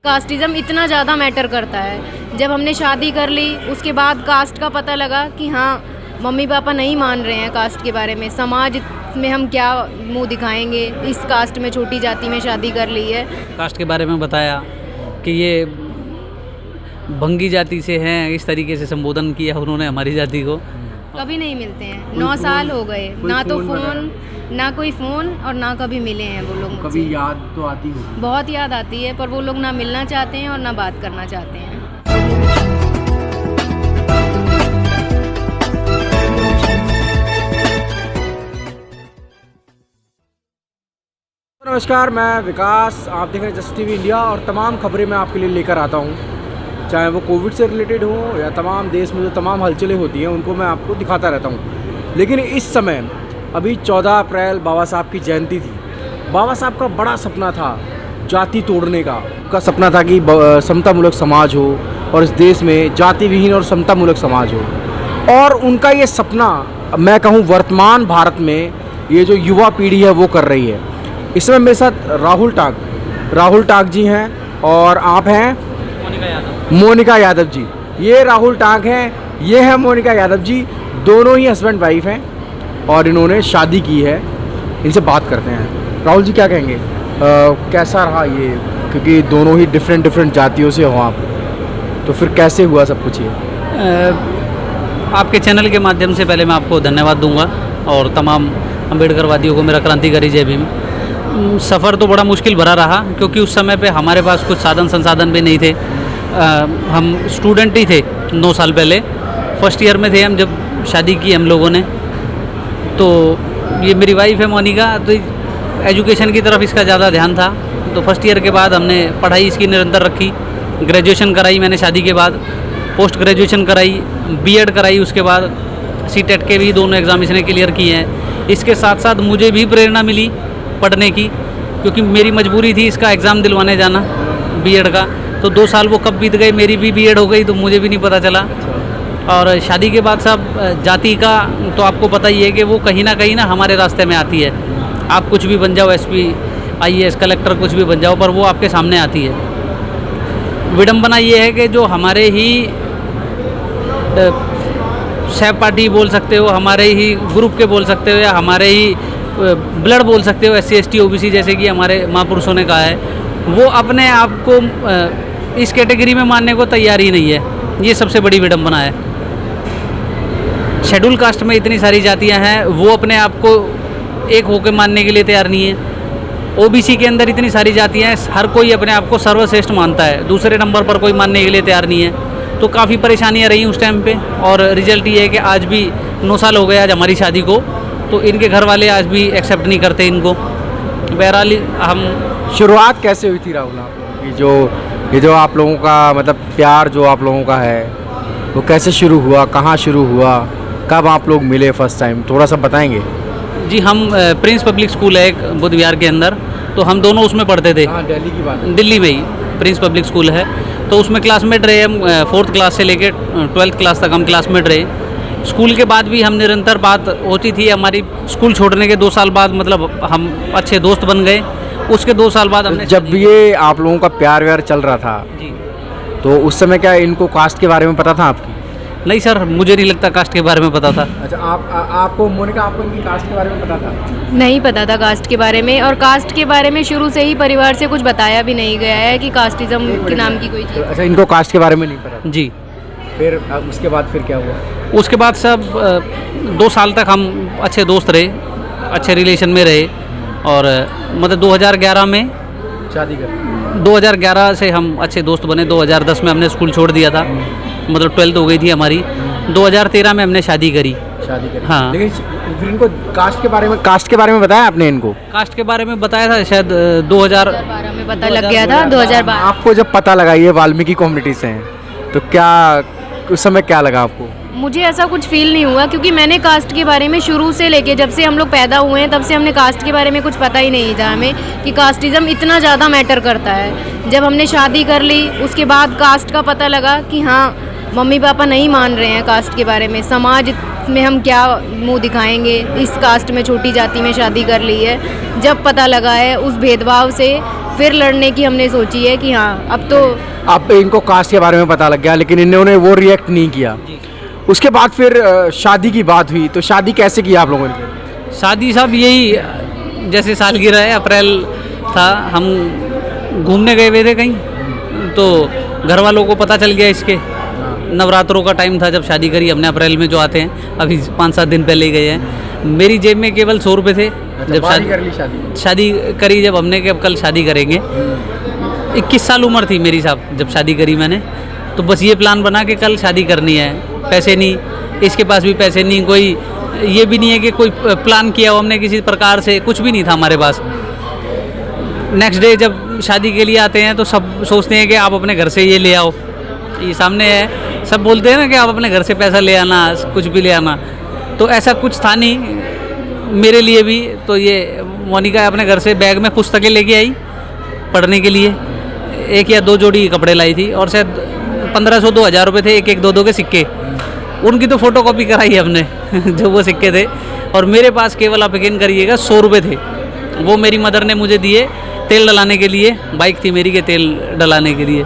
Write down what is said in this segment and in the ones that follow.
Casteism इतना ज़्यादा matter करता है। जब हमने शादी कर ली उसके बाद कास्ट का पता लगा कि हाँ, मम्मी पापा नहीं मान रहे हैं कास्ट के बारे में। समाज में हम क्या मुंह दिखाएंगे, इस कास्ट में छोटी जाति में शादी कर ली है। कास्ट के बारे में बताया कि ये भंगी जाति से हैं, इस तरीके से संबोधन किया उन्होंने हमारी जाति को। कभी नहीं मिलते हैं, 9 साल हो गए, ना तो फ़ोन, ना कोई फ़ोन और ना कभी मिले हैं वो लोग। कभी याद तो आती होगी? बहुत याद आती है, पर वो लोग ना मिलना चाहते हैं और ना बात करना चाहते हैं। नमस्कार, मैं विकास, आप देख रहे हैं जस्ट टीवी इंडिया और तमाम खबरें मैं आपके लिए लेकर आता हूं, चाहे वो कोविड से रिलेटेड हो या तमाम देश में जो तमाम हलचलें होती हैं उनको मैं आपको दिखाता रहता हूं। लेकिन इस समय अभी 14 अप्रैल बाबा साहब की जयंती थी। बाबा साहब का बड़ा सपना था जाति तोड़ने का। उनका सपना था कि समतामूलक समाज हो और इस देश में जाति विहीन और समतामूलक समाज हो। और उनका ये सपना मैं कहूँ वर्तमान भारत में ये जो युवा पीढ़ी है वो कर रही है। इस समय मेरे साथ राहुल टाक जी हैं और आप हैं मोनिका यादव जी। ये राहुल टाक हैं, ये है मोनिका यादव जी। दोनों ही हस्बैंड वाइफ हैं और इन्होंने शादी की है। इनसे बात करते हैं। राहुल जी क्या कहेंगे, कैसा रहा ये, क्योंकि दोनों ही डिफरेंट जातियों से हो आप, तो फिर कैसे हुआ सब कुछ ये? आपके चैनल के माध्यम से पहले मैं आपको धन्यवाद दूंगा और तमाम अम्बेडकरवादियों को मेरा क्रांतिकारी जय भीम। सफ़र तो बड़ा मुश्किल भरा रहा क्योंकि उस समय पे हमारे पास कुछ साधन संसाधन भी नहीं थे। हम स्टूडेंट ही थे। 9 साल पहले फर्स्ट ईयर में थे हम जब शादी की हम लोगों ने। तो ये मेरी वाइफ है मोनिका, तो एजुकेशन की तरफ इसका ज़्यादा ध्यान था। तो फर्स्ट ईयर के बाद हमने पढ़ाई इसकी निरंतर रखी। ग्रेजुएशन कराई मैंने शादी के बाद, पोस्ट ग्रेजुएशन कराई, बीएड कराई, उसके बाद सीटेट के भी दोनों एग्ज़ाम इसने क्लियर किए हैं। इसके साथ साथ मुझे भी प्रेरणा मिली पढ़ने की, क्योंकि मेरी मजबूरी थी इसका एग्ज़ाम दिलवाने जाना बीएड का। तो 2 साल वो कब बीत गए, मेरी भी बीएड हो गई तो मुझे भी नहीं पता चला। और शादी के बाद साहब जाति का तो आपको पता ही है कि वो कहीं ना हमारे रास्ते में आती है। आप कुछ भी बन जाओ, एसपी, आईएएस, कलेक्टर, कुछ भी बन जाओ, पर वो आपके सामने आती है। विडंबना ये है कि जो हमारे ही सहपाठी बोल सकते हो, हमारे ही ग्रुप के बोल सकते हो, या हमारे ही ब्लड बोल सकते हो, SC ST OBC जैसे कि हमारे महापुरुषों ने कहा है, वो अपने आप को इस कैटेगरी में मानने को तैयार ही नहीं है। ये सबसे बड़ी विडंबना है। शेड्यूल कास्ट में इतनी सारी जातियां हैं, वो अपने आप को एक होकर मानने के लिए तैयार नहीं है। OBC के अंदर इतनी सारी जातियां हैं, हर कोई अपने आप को सर्वश्रेष्ठ मानता है, दूसरे नंबर पर कोई मानने के लिए तैयार नहीं है। तो काफ़ी परेशानियां रही उस टाइम पे, और रिजल्ट ये है कि आज भी 9 साल हो गए आज हमारी शादी को, तो इनके घर वाले आज भी एक्सेप्ट नहीं करते इनको। बहरहाल हम शुरुआत कैसे हुई थी राहुल आपकी? ये जो आप लोगों का मतलब प्यार जो आप लोगों का है वो कैसे शुरू हुआ, कहाँ शुरू हुआ, कब आप लोग मिले फर्स्ट टाइम, थोड़ा सा बताएंगे? जी, हम प्रिंस पब्लिक स्कूल है एक बुद्ध विहार के अंदर, तो हम दोनों उसमें पढ़ते थे। हाँ, दिल्ली की बात है। दिल्ली में ही प्रिंस पब्लिक स्कूल है, तो उसमें क्लासमेट रहे हम। 4th क्लास से लेकर 12th क्लास तक हम क्लासमेट रहे। स्कूल के बाद भी हम निरंतर बात होती थी हमारी। स्कूल छोड़ने के 2 साल बाद मतलब हम अच्छे दोस्त बन गए। उसके 2 साल बाद हमने जब ये आप लोगों का प्यार व्यार चल रहा था जी, तो उस समय क्या इनको कास्ट के बारे में पता था आपकी? नहीं सर, मुझे नहीं लगता कास्ट के बारे में पता था। अच्छा, आपको मोनिका, आपको इनकी कास्ट के बारे में पता था? नहीं पता था कास्ट के बारे में, और कास्ट के बारे में शुरू से ही परिवार से कुछ बताया भी नहीं गया है कि कास्टिज्म के नाम की कोई चीज़। अच्छा, इनको कास्ट के बारे में नहीं पता जी। फिर उसके बाद फिर क्या हुआ? उसके बाद सब 2 साल तक हम अच्छे दोस्त रहे, अच्छे रिलेशन में रहे, और मतलब 2011 में शादी कर 2011 से हम अच्छे दोस्त बने। 2010 में हमने स्कूल छोड़ दिया था, मतलब 12th हो गई थी हमारी। 2013 में हमने शादी करी। हाँ, लेकिन फिर इनको कास्ट के बारे में बताया आपने? इनको कास्ट के बारे में बताया था शायद 2012 में पता लग गया था। 2012 आपको जब पता लगा ये वाल्मीकि कम्युनिटी से हैं, तो क्या उस समय क्या लगा आपको? मुझे ऐसा कुछ फील नहीं हुआ, क्योंकि मैंने कास्ट के बारे में शुरू से लेके जब से हम लोग पैदा हुए हैं तब से हमने कास्ट के बारे में कुछ पता ही नहीं था हमें कि कास्टिज़म इतना ज़्यादा मैटर करता है। जब हमने शादी कर ली उसके बाद कास्ट का पता लगा कि हाँ, मम्मी पापा नहीं मान रहे हैं कास्ट के बारे में, समाज में हम क्या मुंह दिखाएंगे, इस कास्ट में छोटी जाति में शादी कर ली है। जब पता लगा है उस भेदभाव से फिर लड़ने की हमने सोची है कि हाँ अब तो अब इनको कास्ट के बारे में पता लग गया, लेकिन इन्होंने वो रिएक्ट नहीं किया। उसके बाद फिर शादी की बात हुई, तो शादी कैसे की आप लोगों ने? शादी साहब यही जैसे सालगिरह है, अप्रैल था, हम घूमने गए हुए थे कहीं, तो घर वालों को पता चल गया। इसके नवरात्रों का टाइम था जब शादी करी हमने, अप्रैल में जो आते हैं, अभी 5-7 दिन पहले ही गए हैं। मेरी जेब में केवल 100 रुपये थे जब शादी करी जब हमने कि अब कल शादी करेंगे। 21 साल उम्र थी मेरी साहब जब शादी करी मैंने, तो बस ये प्लान बना कि कल शादी करनी है। पैसे नहीं, इसके पास भी पैसे नहीं, कोई ये भी नहीं है कि कोई प्लान किया हो हमने किसी प्रकार से, कुछ भी नहीं था हमारे पास। नेक्स्ट डे जब शादी के लिए आते हैं तो सब सोचते हैं कि आप अपने घर से ये ले आओ, ये सामने है, सब बोलते हैं ना कि आप अपने घर से पैसा ले आना, कुछ भी ले आना। तो ऐसा कुछ था नहीं मेरे लिए भी। तो ये मोनिका अपने घर से बैग में पुस्तकें लेके आई पढ़ने के लिए, 1 या 2 जोड़ी कपड़े लाई थी, और शायद 1500-2000 रुपये थे, 1-1, 2-2 के सिक्के। उनकी तो फ़ोटो कॉपी कराई हमने जो वो सिक्के थे। और मेरे पास केवल आप यकीन करिएगा 100 रुपये थे, वो मेरी मदर ने मुझे दिए तेल डलाने के लिए, बाइक थी मेरी के तेल डलाने के लिए,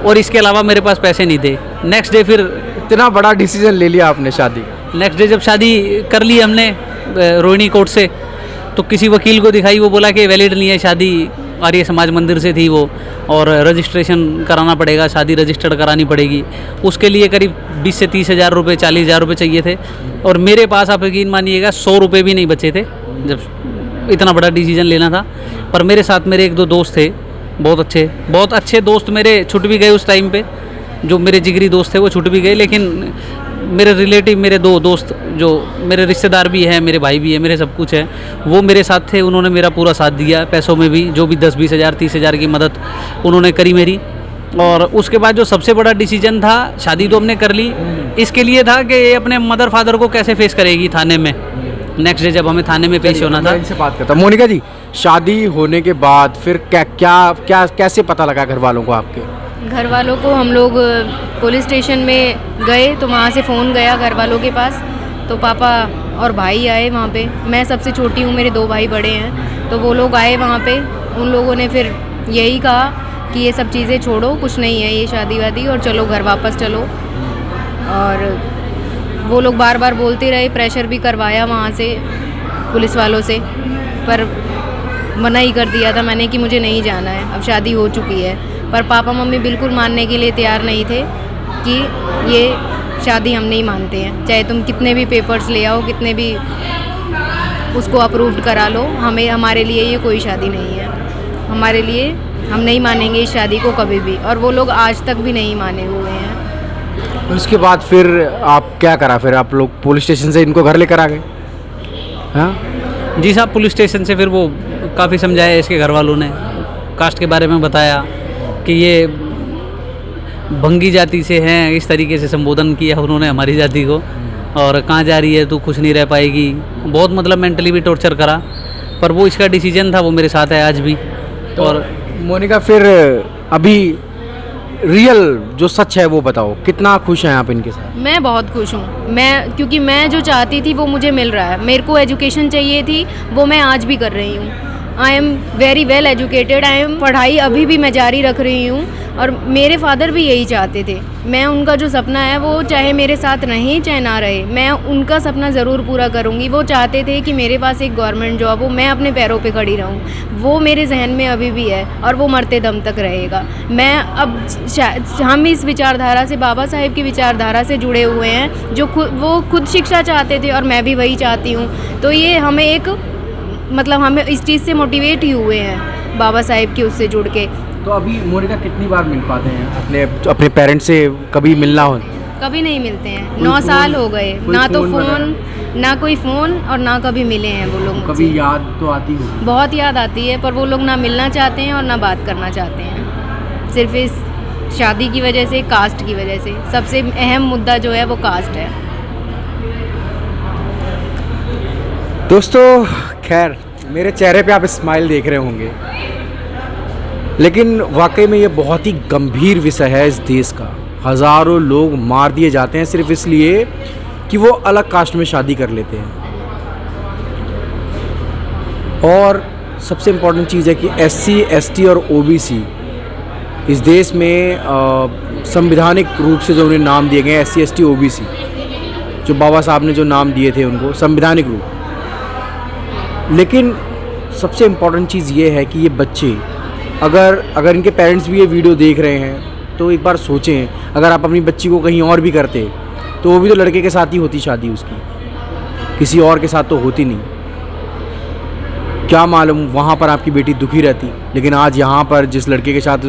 और इसके अलावा मेरे पास पैसे नहीं थे। नेक्स्ट डे फिर इतना बड़ा डिसीजन ले लिया आपने शादी का? नेक्स्ट डे जब शादी कर ली हमने रोहिणी कोर्ट से, तो किसी वकील को दिखाई, वो बोला कि वैलिड नहीं है शादी, आर्य समाज मंदिर से थी वो, और रजिस्ट्रेशन कराना पड़ेगा, शादी रजिस्टर्ड करानी पड़ेगी। उसके लिए करीब 20 से 30 हज़ार रुपये, 40 हज़ार रुपये चाहिए थे, और मेरे पास आप यकीन मानिएगा 100 रुपये भी नहीं बचे थे जब इतना बड़ा डिसीजन लेना था। पर मेरे साथ मेरे 1-2 दोस्त थे, बहुत अच्छे दोस्त मेरे छूट भी गए उस टाइम पे, जो मेरे जिगरी दोस्त थे वो छूट भी गए। लेकिन मेरे रिलेटिव, मेरे 2 दोस्त जो मेरे रिश्तेदार भी हैं, मेरे भाई भी हैं, मेरे सब कुछ है, वो मेरे साथ थे। उन्होंने मेरा पूरा साथ दिया, पैसों में भी, जो भी 10-20 हज़ार 30 हज़ार की मदद उन्होंने करी मेरी। और उसके बाद जो सबसे बड़ा डिसीजन था, शादी तो हमने कर ली, इसके लिए था कि ये अपने मदर फादर को कैसे फेस करेगी थाने में। नेक्स्ट डे जब हमें थाने में पेश होना था। इनसे बात करता हूं। मोनिका जी, शादी होने के बाद फिर कैसे पता लगा घर वालों को आपके? घर वालों को हम लोग पुलिस स्टेशन में गए, तो वहाँ से फ़ोन गया घर वालों के पास, तो पापा और भाई आए वहाँ पे। मैं सबसे छोटी हूँ, मेरे 2 भाई बड़े हैं, तो वो लोग आए वहाँ पे। उन लोगों ने फिर यही कहा कि ये सब चीज़ें छोड़ो, कुछ नहीं है ये शादी वादी, और चलो घर वापस चलो। और वो लोग बार बार बोलते रहे, प्रेशर भी करवाया वहाँ से पुलिस वालों से, पर मना ही कर दिया था मैंने कि मुझे नहीं जाना है, अब शादी हो चुकी है। पर पापा मम्मी बिल्कुल मानने के लिए तैयार नहीं थे कि ये शादी हम नहीं मानते हैं, चाहे तुम कितने भी पेपर्स ले आओ, कितने भी उसको अप्रूव्ड करा लो, हमारे लिए ये कोई शादी नहीं है, हमारे लिए हम नहीं मानेंगे इस शादी को कभी भी। और वो लोग आज तक भी नहीं माने हुए हैं। उसके बाद फिर आप क्या करा? फिर आप लोग पुलिस स्टेशन से इनको घर लेकर आ गए? हाँ जी साहब, पुलिस स्टेशन से फिर वो काफ़ी समझाया, इसके घर वालों ने कास्ट के बारे में बताया कि ये भंगी जाति से हैं, इस तरीके से संबोधन किया उन्होंने हमारी जाति को, और कहाँ जा रही है तू, खुश नहीं रह पाएगी, बहुत मतलब मेंटली भी टॉर्चर करा। पर वो इसका डिसीजन था, वो मेरे साथ है आज भी। तो और मोनिका, फिर अभी रियल जो सच है वो बताओ, कितना खुश हैं आप इनके साथ? मैं बहुत खुश हूँ, क्योंकि मैं जो चाहती थी वो मुझे मिल रहा है। मेरे को एजुकेशन चाहिए थी, वो मैं आज भी कर रही हूँ। I am very well educated, पढ़ाई अभी भी मैं जारी रख रही हूँ, और मेरे फादर भी यही चाहते थे। मैं उनका जो सपना है वो चाहे मेरे साथ रहें चाहे ना रहे, मैं उनका सपना ज़रूर पूरा करूँगी। वो चाहते थे कि मेरे पास एक गवर्नमेंट जॉब हो, मैं अपने पैरों पे खड़ी रहूँ, वो मेरे जहन में अभी भी है, और वो मरते दम तक रहेगा। मैं अब हम इस विचारधारा से, बाबा साहेब की विचारधारा से जुड़े हुए हैं, जो वो खुद शिक्षा चाहते थे, और मैं भी वही चाहती हूँ। तो ये हमें हमें इस चीज़ से मोटिवेट ही हुए हैं बाबा साहेब की उससे जुड़ के। तो अभी मोनिका कितनी बार मिल पाते हैं अपने पेरेंट्स से? कभी मिलना हो? कभी नहीं मिलते हैं, 9 साल हो गए, ना तो फ़ोन, ना कोई फ़ोन, और ना कभी मिले हैं वो लोग। कभी याद तो आती होगी? बहुत याद आती है, पर वो लोग ना मिलना चाहते हैं और ना बात करना चाहते हैं, सिर्फ इस शादी की वजह से, कास्ट की वजह से। सबसे अहम मुद्दा जो है वो कास्ट है। दोस्तों, खैर मेरे चेहरे पे आप स्माइल देख रहे होंगे, लेकिन वाकई में ये बहुत ही गंभीर विषय है इस देश का, हज़ारों लोग मार दिए जाते हैं सिर्फ इसलिए कि वो अलग कास्ट में शादी कर लेते हैं। और सबसे इम्पोर्टेंट चीज़ है कि SC, ST और OBC इस देश में संविधानिक रूप से जो उन्हें नाम दिए गए हैं, SC, ST, OBC, जो बाबा साहब ने जो नाम दिए थे उनको संविधानिक रूप। लेकिन सबसे इम्पोर्टेंट चीज़ ये है कि ये बच्चे अगर इनके पेरेंट्स भी ये वीडियो देख रहे हैं तो एक बार सोचें, अगर आप अपनी बच्ची को कहीं और भी करते तो वो भी तो लड़के के साथ ही होती शादी उसकी, किसी और के साथ तो होती नहीं। क्या मालूम वहाँ पर आपकी बेटी दुखी रहती, लेकिन आज यहाँ पर जिस लड़के के साथ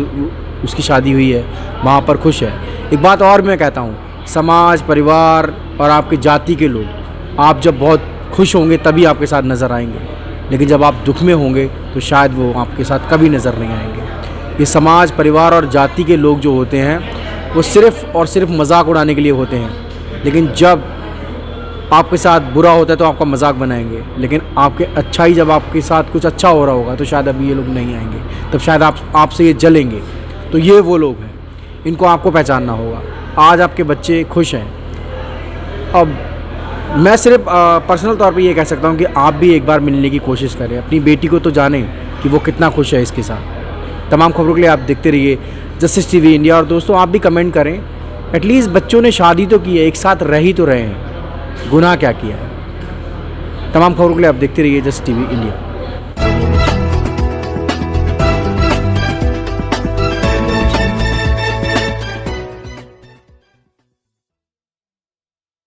उसकी शादी हुई है वहाँ पर खुश है। एक बात और मैं कहता हूँ, समाज, परिवार और आपकी जाति के लोग आप जब बहुत खुश होंगे तभी आपके साथ नज़र आएंगे, लेकिन जब आप दुख में होंगे तो शायद वो आपके साथ कभी नज़र नहीं आएंगे। ये समाज, परिवार और जाति के लोग जो होते हैं वो सिर्फ़ और सिर्फ मजाक उड़ाने के लिए होते हैं, लेकिन जब आपके साथ बुरा होता है तो आपका मजाक बनाएंगे, लेकिन आपके अच्छाई जब आपके साथ कुछ अच्छा हो रहा होगा तो शायद अभी ये लोग नहीं आएंगे, तब शायद आपसे ये जलेंगे। तो ये वो लोग हैं, इनको आपको पहचानना होगा। आज आपके बच्चे खुश हैं। अब मैं सिर्फ पर्सनल तौर पे ये कह सकता हूँ कि आप भी एक बार मिलने की कोशिश करें, अपनी बेटी को तो जानें कि वो कितना खुश है इसके साथ। तमाम खबरों के लिए आप देखते रहिए जस्टिस TV इंडिया। और दोस्तों आप भी कमेंट करें, एटलीस्ट बच्चों ने शादी तो की है, एक साथ रह ही तो रहे हैं, गुनाह क्या किया है। तमाम खबरों के लिए आप देखते रहिए जस्टिस TV इंडिया।